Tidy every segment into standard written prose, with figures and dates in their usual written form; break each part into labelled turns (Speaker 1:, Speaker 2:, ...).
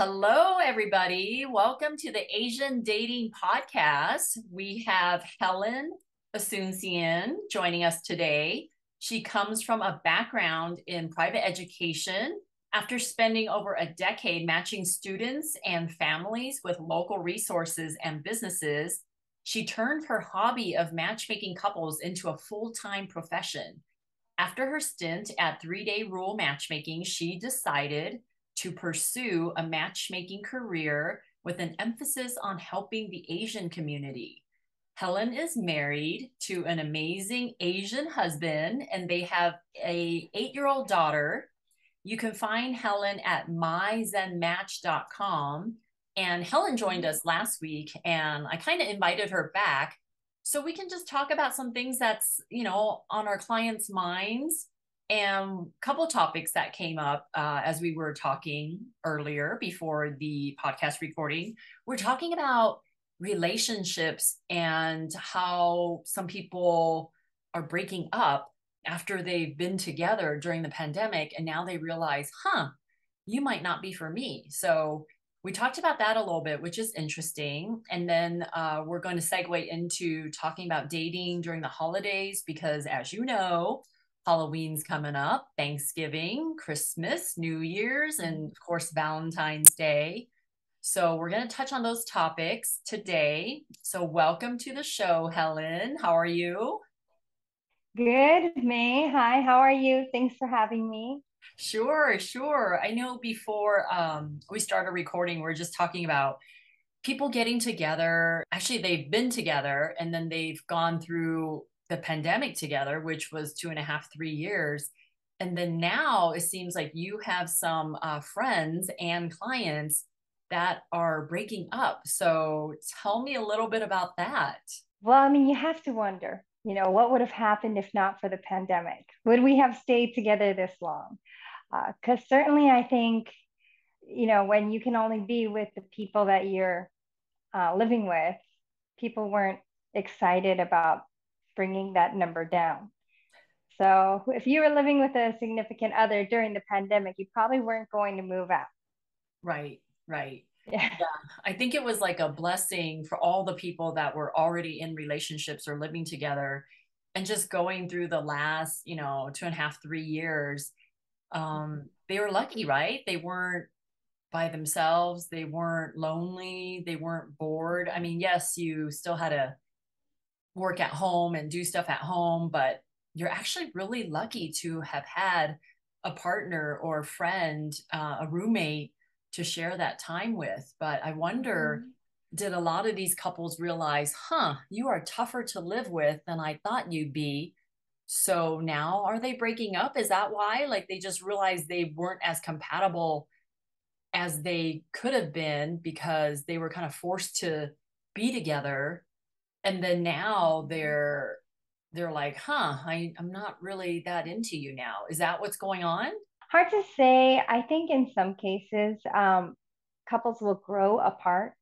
Speaker 1: Hello, everybody. Welcome to the Asian Dating Podcast. We have Helen Asuncion joining us today. She comes from a background in private education after spending over a decade matching students and families with local resources and businesses. She turned her hobby of matchmaking couples into a full-time profession. After her stint at 3 Day Rule Matchmaking, she decided to pursue a matchmaking career with an emphasis on helping the Asian community. Helen is married to an amazing Asian husband, and they have a 8-year-old daughter. You can find Helen at myzenmatch.com. And Helen joined us last week, and I kind of invited her back so we can just talk about some things that's on our clients' minds and a couple of topics that came up as we were talking earlier before the podcast recording. We're talking about relationships and how some people are breaking up after they've been together during the pandemic, and now they realize, you might not be for me. So we talked about that a little bit, which is interesting. And then we're going to segue into talking about dating during the holidays, because as you know, Halloween's coming up, Thanksgiving, Christmas, New Year's, and of course, Valentine's Day. So we're going to touch on those topics today. So welcome to the show, Helen. How are you?
Speaker 2: Good, May. Hi, how are you? Thanks for having me.
Speaker 1: Sure, sure. I know before we started recording, we are just talking about people getting together. Actually, they've been together and then they've gone through the pandemic together, which was 2.5, 3 years. And then now it seems like you have some friends and clients that are breaking up. So tell me a little bit about that.
Speaker 2: Well, I mean, you have to wonder, what would have happened if not for the pandemic? Would we have stayed together this long? Because certainly I think, when you can only be with the people that you're living with, people weren't excited about bringing that number down. So if you were living with a significant other during the pandemic, you probably weren't going to move out.
Speaker 1: Right, right.
Speaker 2: Yeah.
Speaker 1: Yeah, I think it was like a blessing for all the people that were already in relationships or living together and just going through the last, 2.5, 3 years. They were lucky, right? They weren't by themselves. They weren't lonely. They weren't bored. I mean, yes, you still had to work at home and do stuff at home, but you're actually really lucky to have had a partner or a friend, a roommate to share that time with. But I wonder,
Speaker 2: Mhm.
Speaker 1: did a lot of these couples realize, you are tougher to live with than I thought you'd be? So now are they breaking up? Is that why? Like they just realized they weren't as compatible as they could have been because they were kind of forced to be together, and then now they're like, I'm not really that into you now. Is that what's going on?
Speaker 2: Hard to say. I think in some cases, couples will grow apart,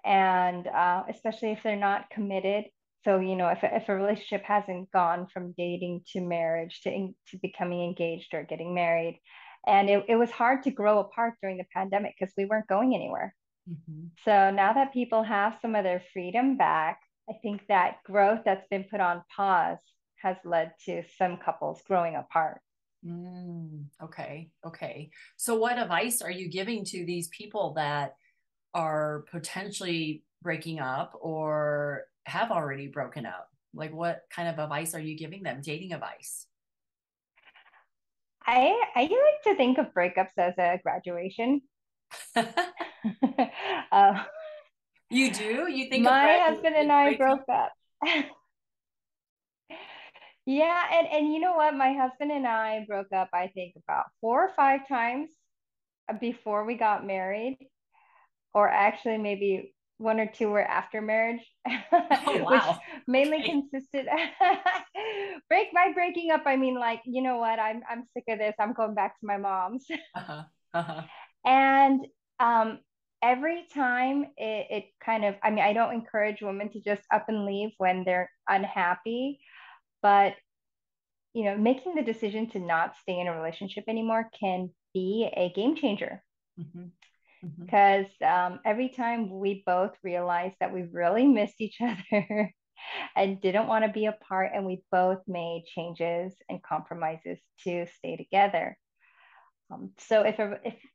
Speaker 2: and especially if they're not committed. So, if a relationship hasn't gone from dating to marriage to becoming engaged or getting married, and it was hard to grow apart during the pandemic because we weren't going anywhere.
Speaker 1: Mhm.
Speaker 2: So now that people have some of their freedom back, I think that growth that's been put on pause has led to some couples growing apart.
Speaker 1: Okay, okay. So what advice are you giving to these people that are potentially breaking up or have already broken up? Like what kind of advice are you giving them? Dating advice.
Speaker 2: I like to think of breakups as a graduation. uh,
Speaker 1: You do? You think of
Speaker 2: my husband and I
Speaker 1: breakup?
Speaker 2: broke up. Yeah, and you know what? My husband and I broke up, I think, about 4 or 5 times before we got married, or actually maybe one or two were after marriage,
Speaker 1: Oh,
Speaker 2: which
Speaker 1: wow.
Speaker 2: mainly
Speaker 1: Okay.
Speaker 2: consisted breaking up. I mean, like, you know what? I'm sick of this. I'm going back to my mom's.
Speaker 1: Uh-huh. Uh-huh.
Speaker 2: And um, every time it kind of, I mean, I don't encourage women to just up and leave when they're unhappy, but making the decision to not stay in a relationship anymore can be a game changer.
Speaker 1: Mhm. Mhm.
Speaker 2: because every time we both realized that we really missed each other and didn't want to be apart, and we both made changes and compromises to stay together. So if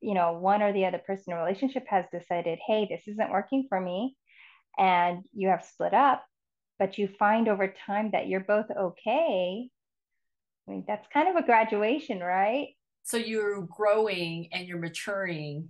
Speaker 2: one or the other person in a relationship has decided, hey, this isn't working for me, and you have split up, but you find over time that you're both okay, I mean, that's kind of a graduation, right?
Speaker 1: So you're growing and you're maturing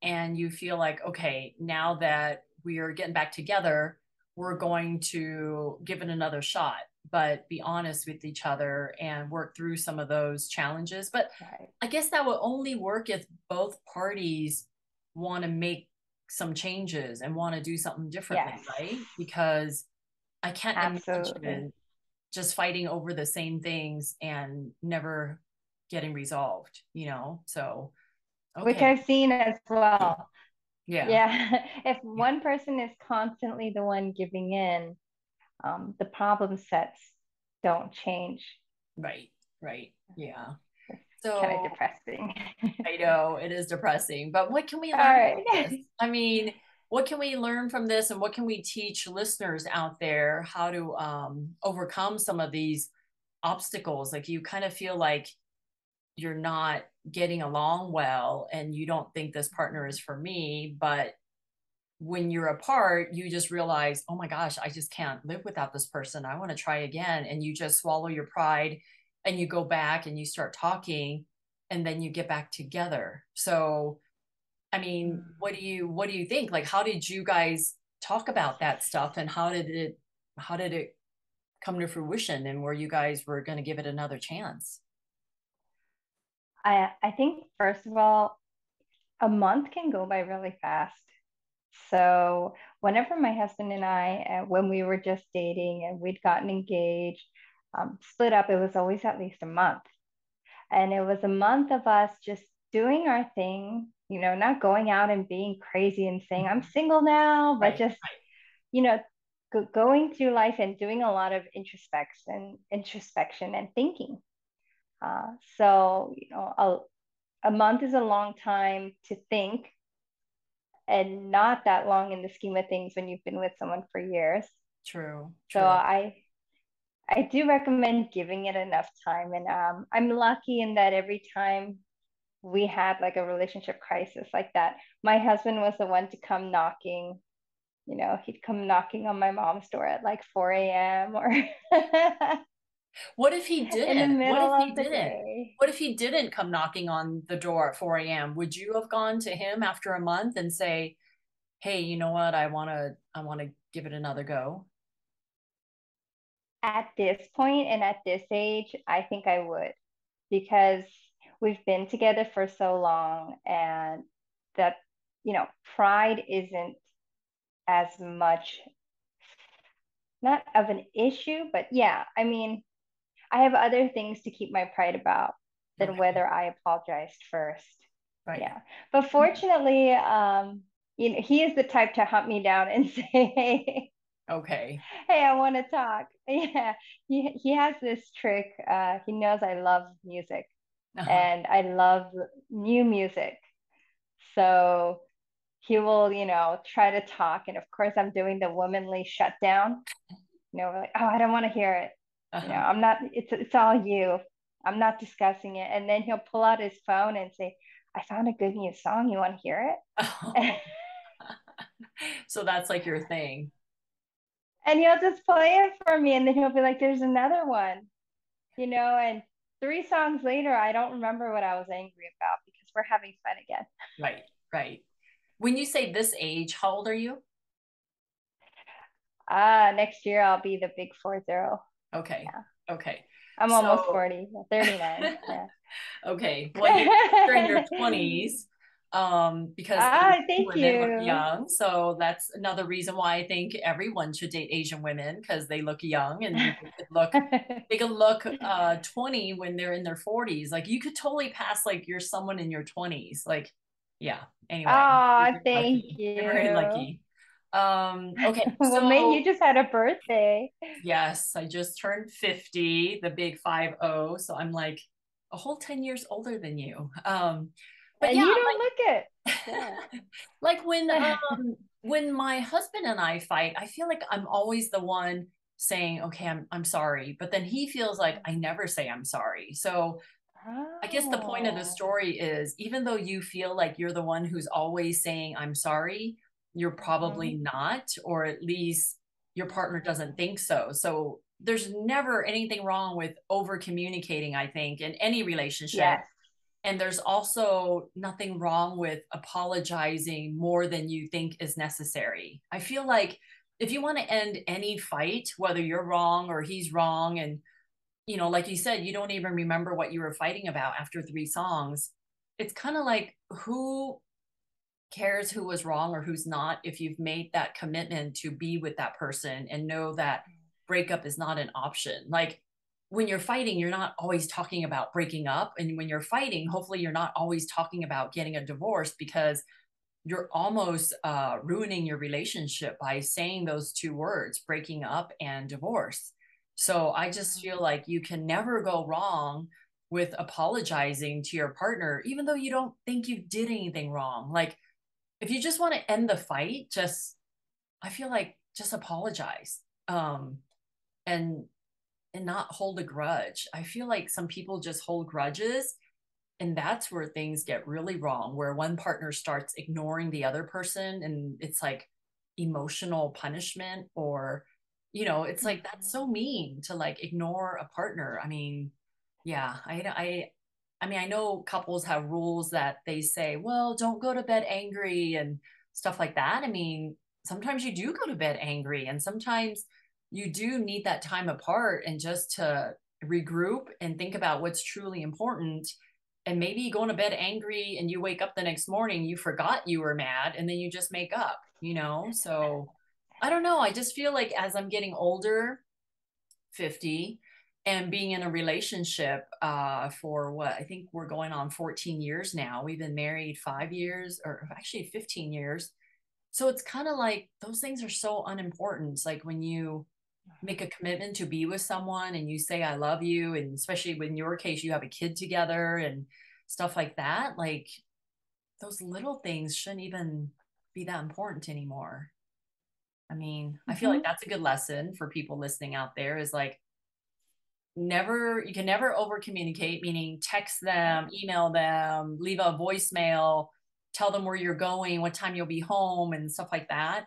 Speaker 1: and you feel like, okay, now that we are getting back together, we're going to give it another shot, but be honest with each other and work through some of those challenges. But
Speaker 2: Right.
Speaker 1: I guess that will only work if both parties want to make some changes and want to do something differently,
Speaker 2: Yes,
Speaker 1: right? Because I can't
Speaker 2: absolutely.
Speaker 1: imagine just fighting over the same things and never getting resolved, you know? So,
Speaker 2: Which
Speaker 1: okay.
Speaker 2: I've seen as well.
Speaker 1: Yeah.
Speaker 2: Yeah. If
Speaker 1: Yeah.
Speaker 2: one person is constantly the one giving in, the problem sets don't change.
Speaker 1: Right. Right. Yeah.
Speaker 2: It's kind of
Speaker 1: So
Speaker 2: depressing.
Speaker 1: I know it is depressing, but what can we
Speaker 2: All
Speaker 1: learn
Speaker 2: right.
Speaker 1: from this? I mean, what can we learn from this and what can we teach listeners out there how to overcome some of these obstacles? Like you kind of feel like you're not getting along well and you don't think this partner is for me, but when you're apart, you just realize, oh my gosh, I just can't live without this person. I want to try again. And you just swallow your pride and you go back and you start talking and then you get back together. So, I mean, what do you think? Like, how did you guys talk about that stuff and how did it come to fruition and where you guys were going to give it another chance?
Speaker 2: I think first of all, a month can go by really fast. So whenever my husband and I, when we were just dating and we'd gotten engaged, split up, it was always at least a month. And it was a month of us just doing our thing, not going out and being crazy and saying, I'm single now, but
Speaker 1: Right.
Speaker 2: just, you know, going through life and doing a lot of introspection and thinking. So, a month is a long time to think and not that long in the scheme of things when you've been with someone for years.
Speaker 1: True.
Speaker 2: So
Speaker 1: True.
Speaker 2: I do recommend giving it enough time. And I'm lucky in that every time we had like a relationship crisis like that, my husband was the one to come knocking. He'd come knocking on my mom's door at like 4 a.m. or
Speaker 1: What if he
Speaker 2: in the
Speaker 1: didn't? What
Speaker 2: middle
Speaker 1: if he
Speaker 2: of the
Speaker 1: didn't?
Speaker 2: day.
Speaker 1: What if he didn't come knocking on the door at 4 a.m.? Would you have gone to him after a month and say, "Hey, you know what? I want to give it another go."
Speaker 2: At this point and at this age, I think I would, because we've been together for so long, and that, pride isn't as much, not of an issue, but yeah, I mean, I have other things to keep my pride about than
Speaker 1: Okay.
Speaker 2: whether I apologized first.
Speaker 1: Right.
Speaker 2: Yeah. But fortunately, he is the type to hunt me down and say, hey,
Speaker 1: Okay.
Speaker 2: hey, I want to talk. Yeah. He has this trick. He knows I love music
Speaker 1: Uh-huh.
Speaker 2: and I love new music. So he will, try to talk. And of course, I'm doing the womanly shutdown. We're like, oh, I don't want to hear it.
Speaker 1: Uh-huh.
Speaker 2: I'm not, it's all you. I'm not discussing it. And then he'll pull out his phone and say, I found a good new song. You want to hear it?
Speaker 1: So that's like your thing.
Speaker 2: And he'll just play it for me. And then he'll be like, there's another one, and 3 songs later, I don't remember what I was angry about because we're having fun again.
Speaker 1: Right. Right. When you say this age, how old are you?
Speaker 2: Next year I'll be the big 40.
Speaker 1: Okay.
Speaker 2: Yeah.
Speaker 1: Okay.
Speaker 2: I'm almost
Speaker 1: So
Speaker 2: 40, 39. Yeah.
Speaker 1: okay. Well, you're in your 20s, because Asian
Speaker 2: Thank
Speaker 1: women look
Speaker 2: you.
Speaker 1: young. So that's another reason why I think everyone should date Asian women because they look young and they could look 20 when they're in their 40s. Like you could totally pass like you're someone in your 20s. Like, yeah. Anyway, you're
Speaker 2: Oh,
Speaker 1: very
Speaker 2: thank
Speaker 1: lucky. You're very
Speaker 2: you.
Speaker 1: lucky. Okay.
Speaker 2: Well, mate, you
Speaker 1: So
Speaker 2: just had a birthday.
Speaker 1: yes, I just turned 50, the big 50. So I'm like a whole 10 years older than you. But
Speaker 2: And
Speaker 1: yeah,
Speaker 2: you don't look it. Yeah.
Speaker 1: like when my husband and I fight, I feel like I'm always the one saying, "Okay, I'm sorry." But then he feels like I never say I'm sorry. So I guess the point of the
Speaker 2: Oh.
Speaker 1: story is even though you feel like you're the one who's always saying I'm sorry, you're probably
Speaker 2: Mhm.
Speaker 1: not, or at least your partner doesn't think so. So there's never anything wrong with over communicating, I think, in any relationship.
Speaker 2: Yes.
Speaker 1: And there's also nothing wrong with apologizing more than you think is necessary. I feel like if you want to end any fight, whether you're wrong or he's wrong, and like you said, you don't even remember what you were fighting about after 3 songs. It's kind of like who cares who was wrong or who's not if you've made that commitment to be with that person and know that breakup is not an option. Like when you're fighting, you're not always talking about breaking up. And when you're fighting, hopefully you're not always talking about getting a divorce because you're almost ruining your relationship by saying those 2 words, breaking up and divorce. So I just feel like you can never go wrong with apologizing to your partner, even though you don't think you did anything wrong. Like if you just want to end the fight, I feel like just apologize. And and not hold a grudge. I feel like some people just hold grudges and that's where things get really wrong, where one partner starts ignoring the other person and it's like emotional punishment or it's like that's so
Speaker 2: Mhm.
Speaker 1: mean to like ignore a partner. I mean, yeah, I mean, I know couples have rules that they say, well, don't go to bed angry and stuff like that. I mean, sometimes you do go to bed angry and sometimes you do need that time apart and just to regroup and think about what's truly important. And maybe you go to bed angry and you wake up the next morning, you forgot you were mad and then you just make up. So I don't know. I just feel like as I'm getting older, 50, and being in a relationship for what I think we're going on 14 years now. We've been married 5 years, or actually 15 years. So it's kind of like those things are so unimportant. It's like when you make a commitment to be with someone and you say, I love you, and especially in your case, you have a kid together and stuff like that, like those little things shouldn't even be that important anymore. I mean, I feel like
Speaker 2: Mhm.
Speaker 1: that's a good lesson for people listening out there is like, you can never over communicate, meaning text them, email them, leave a voicemail, tell them where you're going, what time you'll be home, and stuff like that.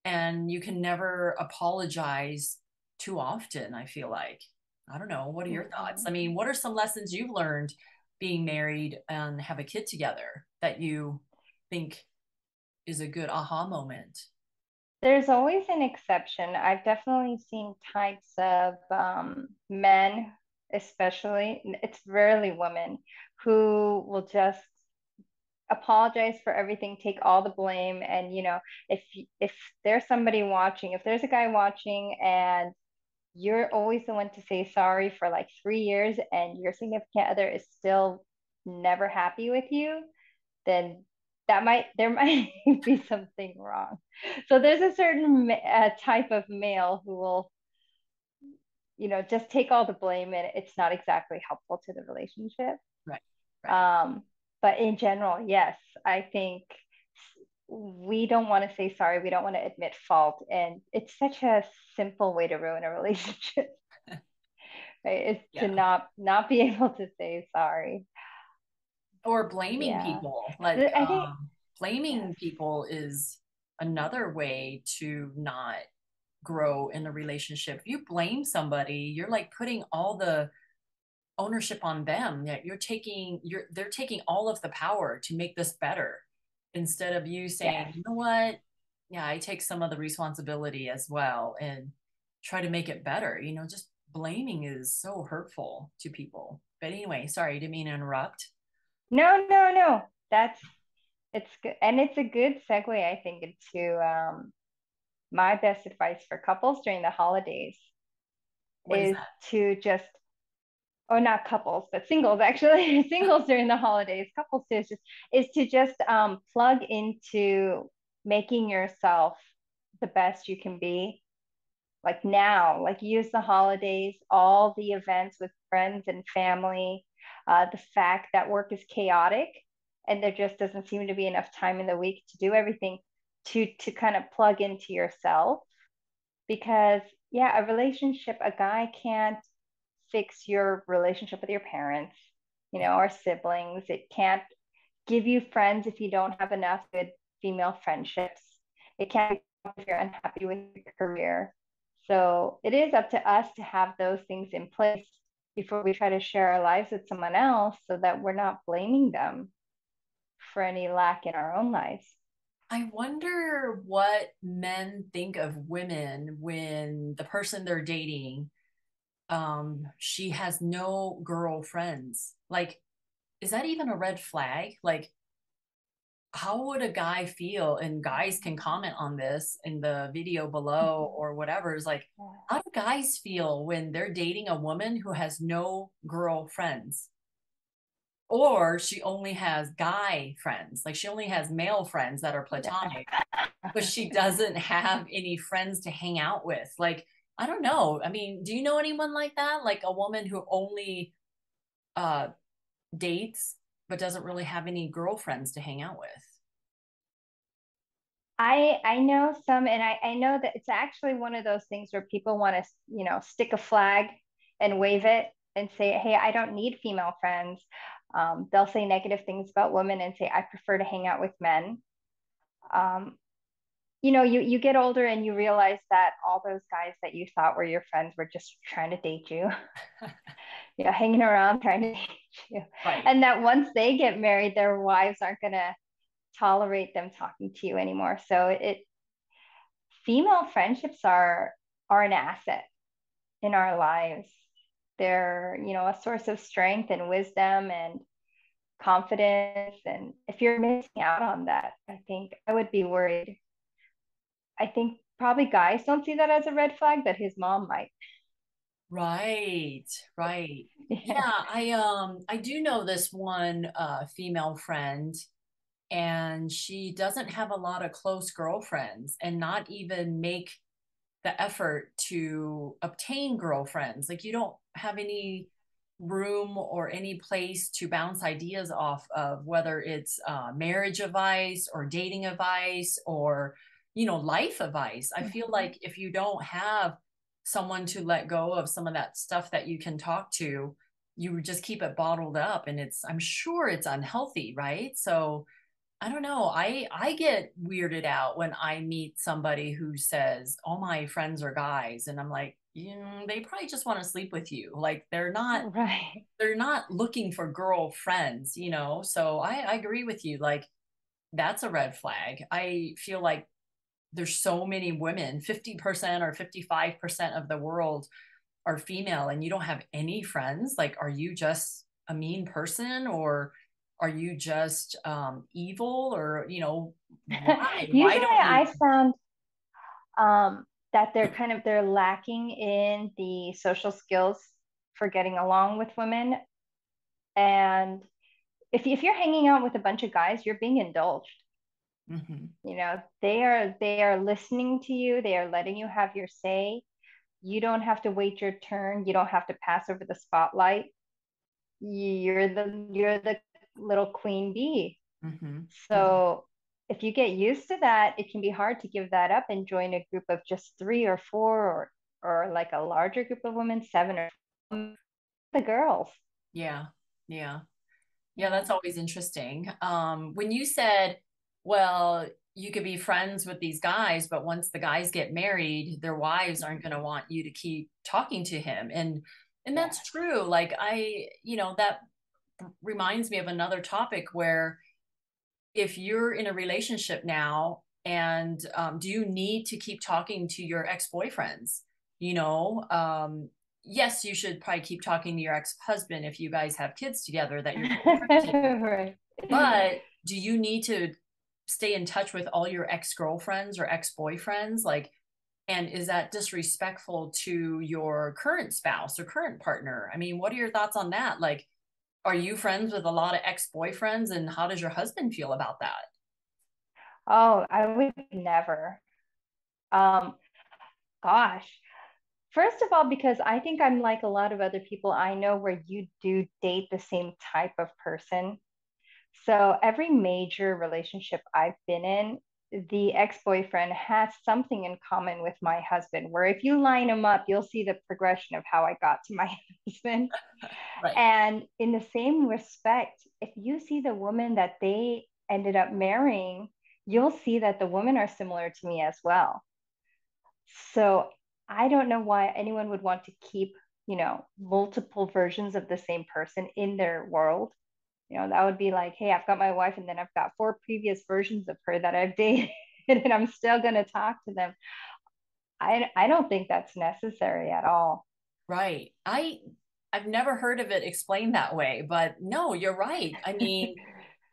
Speaker 1: And you can never apologize too often, I feel like. I don't know. What are your thoughts?
Speaker 2: Mhm.
Speaker 1: I mean, what are some lessons you've learned being married and have a kid together that you think is a good aha moment?
Speaker 2: There's always an exception. I've definitely seen types of men, especially, it's rarely women, who will just apologize for everything, take all the blame, and if there's somebody watching, if there's a guy watching, and you're always the one to say sorry for like 3 years, and your significant other is still never happy with you, then there might be something wrong. So there's a certain type of male who will, just take all the blame, and it's not exactly helpful to the relationship.
Speaker 1: Right, right.
Speaker 2: Um, but in general, yes, I think we don't want to say sorry. We don't want to admit fault. And it's such a simple way to ruin a relationship, right? Is to
Speaker 1: Yeah.
Speaker 2: not be able to say sorry.
Speaker 1: Or blaming
Speaker 2: Yeah.
Speaker 1: people. Like
Speaker 2: I think, yes.
Speaker 1: blaming people is another way to not grow in a relationship. If you blame somebody, you're like putting all the ownership on them. That they're taking all of the power to make this better instead of you saying,
Speaker 2: Yes.
Speaker 1: you know what? Yeah, I take some of the responsibility as well and try to make it better. Just blaming is so hurtful to people. But anyway, sorry, didn't mean to interrupt.
Speaker 2: No, no, no. It's good. And it's a good segue, I think, into my best advice for couples during the holidays
Speaker 1: What is
Speaker 2: is
Speaker 1: that?
Speaker 2: to just, or not couples, but singles actually, singles during the holidays, couples too, is to just plug into making yourself the best you can be. Like now, like use the holidays, all the events with friends and family, the fact that work is chaotic and there just doesn't seem to be enough time in the week to do everything, to kind of plug into yourself. Because yeah, a relationship, a guy can't fix your relationship with your parents, or siblings. It can't give you friends if you don't have enough good female friendships. It can't if you're unhappy with your career. So it is up to us to have those things in place before we try to share our lives with someone else, so that we're not blaming them for any lack in our own lives.
Speaker 1: I wonder what men think of women when the person they're dating, she has no girlfriends. Like, is that even a red flag? Like, how would a guy feel? And guys can comment on this in the video below or whatever. Is like, how do guys feel when they're dating a woman who has no girlfriends? Or she only has guy friends, like she only has male friends that are platonic, but she doesn't have any friends to hang out with. Like, I don't know. I mean, do you know anyone like that? Like a woman who only uh dates but doesn't really have any girlfriends to hang out with.
Speaker 2: I know some, and I know that it's actually one of those things where people want to, stick a flag and wave it and say, hey, I don't need female friends. They'll say negative things about women and say, I prefer to hang out with men. Um, you get older and you realize that all those guys that you thought were your friends were just trying to date you, hanging around trying to date you.
Speaker 1: Right.
Speaker 2: And that once they get married, their wives aren't going to tolerate them talking to you anymore. So female friendships are an asset in our lives. They're, a source of strength and wisdom and confidence. And if you're missing out on that, I think I would be worried. I think probably guys don't see that as a red flag, but his mom might.
Speaker 1: Right, right.
Speaker 2: Yeah.
Speaker 1: Yeah, I do know this one female friend, and she doesn't have a lot of close girlfriends and not even make the effort to obtain girlfriends. Like you don't have any room or any place to bounce ideas off of, whether it's marriage advice or dating advice or, life advice. I feel
Speaker 2: Mhm.
Speaker 1: like if you don't have someone to let go of some of that stuff that you can talk to, you just keep it bottled up, and I'm sure it's unhealthy, right? So I don't know. I get weirded out when I meet somebody who says all my friends are guys, and I'm like, they probably just want to sleep with you. Like
Speaker 2: Right.
Speaker 1: they're not looking for girlfriends. So I agree with you. Like that's a red flag. I feel like there's so many women, 50% or 55% of the world are female, and you don't have any friends. Like, are you just a mean person, or are you just evil, or why
Speaker 2: Usually
Speaker 1: don't you?
Speaker 2: I found that they're lacking in the social skills for getting along with women. And if you're hanging out with a bunch of guys, you're being indulged.
Speaker 1: Mhm.
Speaker 2: They are listening to you. They are letting you have your say. You don't have to wait your turn. You don't have to pass over the spotlight. You're the little queen bee.
Speaker 1: Mhm. Mhm.
Speaker 2: So if you get used to that, it can be hard to give that up and join a group of just three or four, or like a larger group of women, seven or the girls.
Speaker 1: Yeah. Yeah. Yeah,
Speaker 2: Yeah.
Speaker 1: that's always interesting. When you said, well, you could be friends with these guys, but once the guys get married, their wives aren't going to want you to keep talking to him. And
Speaker 2: Yeah.
Speaker 1: that's true. Like that reminds me of another topic where if you're in a relationship now, and do you need to keep talking to your ex-boyfriends? You know, yes, you should probably keep talking to your ex-husband if you guys have kids together that you're boyfriends with.
Speaker 2: Right.
Speaker 1: But do you need to stay in touch with all your ex-girlfriends or ex-boyfriends? Like, and is that disrespectful to your current spouse or current partner? I mean, what are your thoughts on that? Like, are you friends with a lot of ex-boyfriends, and how does your husband feel about that?
Speaker 2: Oh, I would never. Um, Gosh. First of all, because I think I'm like a lot of other people I know where you do date the same type of person. So every major relationship I've been in, the ex-boyfriend has something in common with my husband, where if you line them up, you'll see the progression of how I got to my husband.
Speaker 1: Right.
Speaker 2: And in the same respect, if you see the woman that they ended up marrying, you'll see that the women are similar to me as well. So I don't know why anyone would want to keep, multiple versions of the same person in their world. That would be like, hey, I've got my wife and then I've got four previous versions of her that I've dated and I'm still going to talk to them. I don't think that's necessary at all.
Speaker 1: Right. I've never heard of it explained that way, but no, you're right. I mean,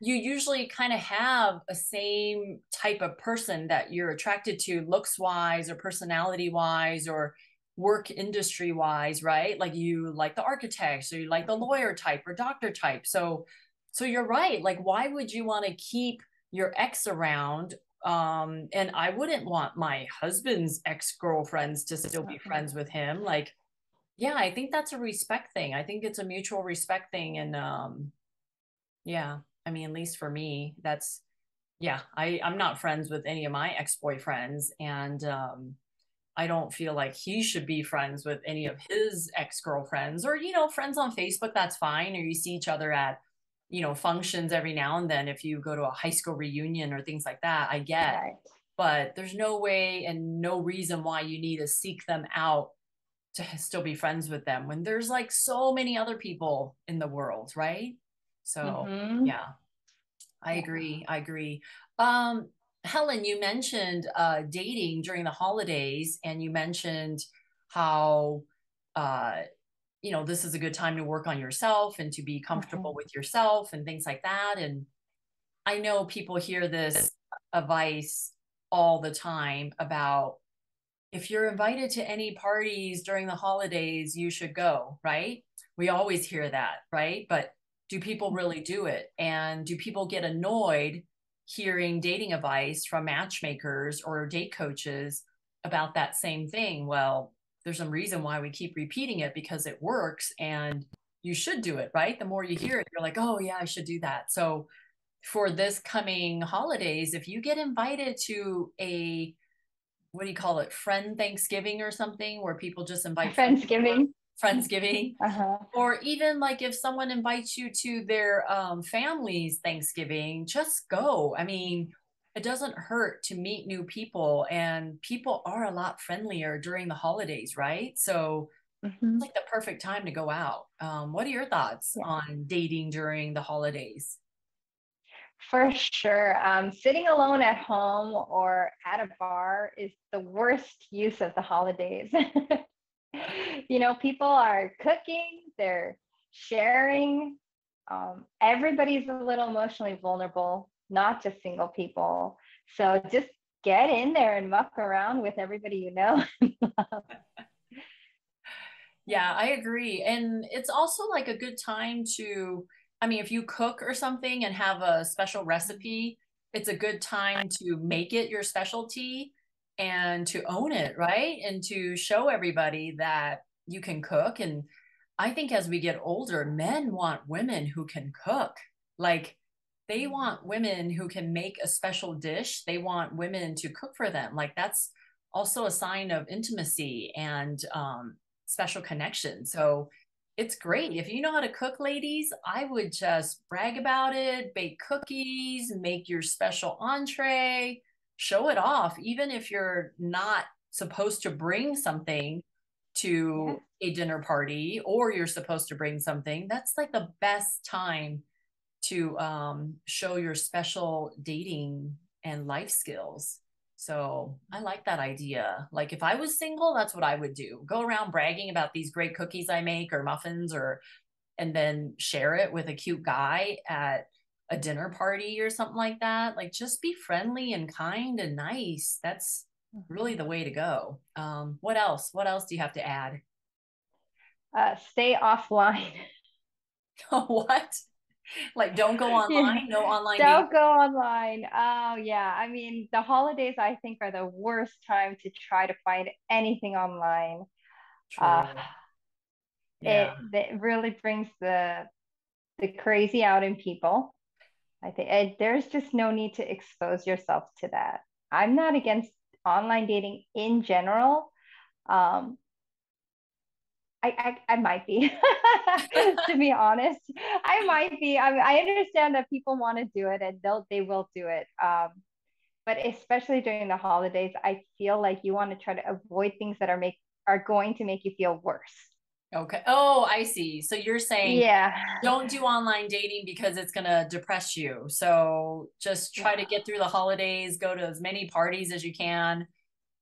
Speaker 1: you usually kind of have a same type of person that you're attracted to looks wise or personality wise or work industry wise, right? Like you like the architects or you like the lawyer type or doctor type. So you're right. Like why would you want to keep your ex around? And I wouldn't want my husband's ex-girlfriends to still be friends with him. Like, yeah, I think that's a respect thing. I think it's a mutual respect thing. And yeah, I mean, at least for me, that's yeah, I'm not friends with any of my ex-boyfriends, and I don't feel like he should be friends with any of his ex-girlfriends or, friends on Facebook, that's fine. Or you see each other at, functions every now and then if you go to a high school reunion or things like that, I get.
Speaker 2: Right.
Speaker 1: But there's no way and no reason why you need to seek them out to still be friends with them when there's like so many other people in the world, right? So,
Speaker 2: Mm-hmm.
Speaker 1: yeah, I
Speaker 2: Yeah.
Speaker 1: agree. I agree. Um, Helen, you mentioned dating during the holidays, and you mentioned how uh, this is a good time to work on yourself and to be comfortable
Speaker 2: Mm-hmm.
Speaker 1: with yourself and things like that. And I know people hear this advice all the time about if you're invited to any parties during the holidays, you should go, right? We always hear that, right? But do people really do it? And do people get annoyed hearing dating advice from matchmakers or date coaches about that same thing? Well, there's some reason why we keep repeating it because it works and you should do it, right? The more you hear it, you're like, oh, yeah, I should do that. So for this coming holidays, if you get invited to a what do you call it, friend Thanksgiving or something, where people just invite friends over,
Speaker 2: Friendsgiving.
Speaker 1: Friendsgiving,
Speaker 2: Uh-huh.
Speaker 1: or even like if someone invites you to their family's Thanksgiving, just go. I mean, it doesn't hurt to meet new people, and people are a lot friendlier during the holidays, right? So it's
Speaker 2: Mm-hmm.
Speaker 1: like the perfect time to go out. What are your thoughts
Speaker 2: Yeah,
Speaker 1: on dating during the holidays?
Speaker 2: for sure. Sitting alone at home or at a bar is the worst use of the holidays. People are cooking, they're sharing. Everybody's a little emotionally vulnerable, not just single people. So just get in there and muck around with everybody you know.
Speaker 1: Yeah, I agree. And it's also like a good time to, I mean, if you cook or something and have a special recipe, it's a good time to make it your specialty and to own it, right? And to show everybody that you can cook. And I think as we get older, men want women who can cook. Like they want women who can make a special dish. They want women to cook for them. Like that's also a sign of intimacy and special connection. So it's great. If you know how to cook, ladies, I would just brag about it, bake cookies, make your special entree, show it off, even if you're not supposed to bring something
Speaker 2: Yeah.
Speaker 1: to a dinner party or you're supposed to bring something. That's like the best time to show your special dating and life skills. So I like that idea. Like if I was single, that's what I would do. Go around bragging about these great cookies I make or muffins or and then share it with a cute guy at a dinner party or something like that. Like just be friendly and kind and nice. That's really the way to go. What else? What else do you have to add?
Speaker 2: Stay offline.
Speaker 1: What? Like don't go
Speaker 2: Yeah.
Speaker 1: online, no online dating.
Speaker 2: Don't go online. Oh, yeah. I mean, the holidays, I think, are the worst time to try to find anything online. Uh,
Speaker 1: True. Yeah.
Speaker 2: it really brings the crazy out in people. I think there's just no need to expose yourself to that. I'm not against online dating in general. Um, I might be, to be honest. I might be. I understand that people want to do it and they will do it. But especially during the holidays, I feel like you want to try to avoid things that are going to make you feel worse.
Speaker 1: Okay. Oh, I see. So you're saying
Speaker 2: Yeah.
Speaker 1: don't do online dating because it's going to depress you. So just try
Speaker 2: Yeah.
Speaker 1: to get through the holidays, go to as many parties as you can,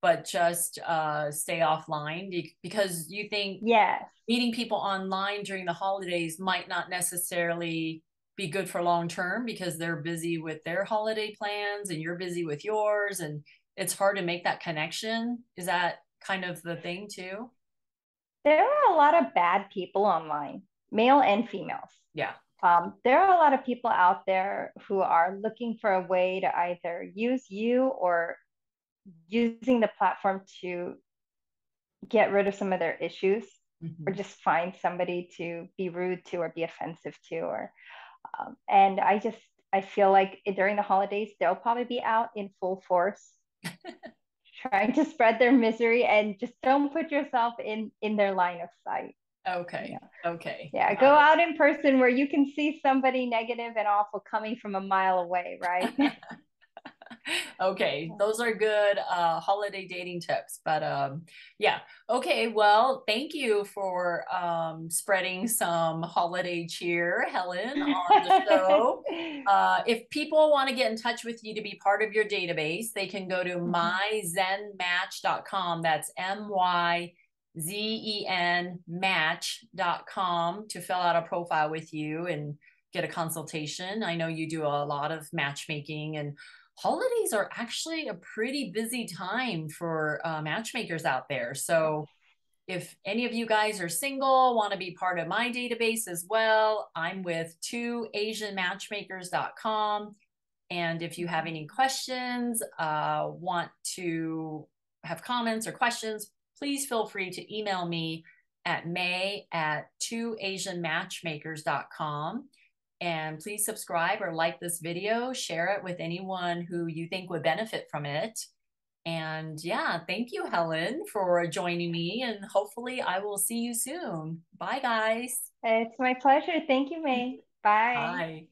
Speaker 1: but just stay offline because you think
Speaker 2: Yes.
Speaker 1: meeting people online during the holidays might not necessarily be good for long term because they're busy with their holiday plans and you're busy with yours, and it's hard to make that connection. Is that kind of the thing too?
Speaker 2: There are a lot of bad people online, male and females.
Speaker 1: Yeah.
Speaker 2: There are a lot of people out there who are looking for a way to either use you or using the platform to get rid of some of their issues or
Speaker 1: Mm-hmm.
Speaker 2: just find somebody to be rude to or be offensive to or and I feel like during the holidays they'll probably be out in full force trying to spread their misery, and just don't put yourself in their line of sight. You
Speaker 1: Okay.
Speaker 2: know,
Speaker 1: Okay.
Speaker 2: yeah, go
Speaker 1: Got
Speaker 2: out in person where you can see somebody negative and awful coming from a mile away, right?
Speaker 1: it. Okay, those are good holiday dating tips. But yeah, okay. Well, thank you for spreading some holiday cheer, Helen, on the show. If people want to get in touch with you to be part of your database, they can go to myzenmatch.com. That's MYZEN match.com to fill out a profile with you and get a consultation. I know you do a lot of matchmaking, and holidays are actually a pretty busy time for matchmakers out there. So if any of you guys are single, want to be part of my database as well, I'm with 2asianmatchmakers.com. And if you have any questions, want to have comments or questions, please feel free to email me at may@2asianmatchmakers.com. And please subscribe or like this video, share it with anyone who you think would benefit from it. And yeah, thank you, Helen, for joining me. And hopefully I will see you soon. Bye, guys.
Speaker 2: It's my pleasure. Thank you, May. Bye.
Speaker 1: Bye.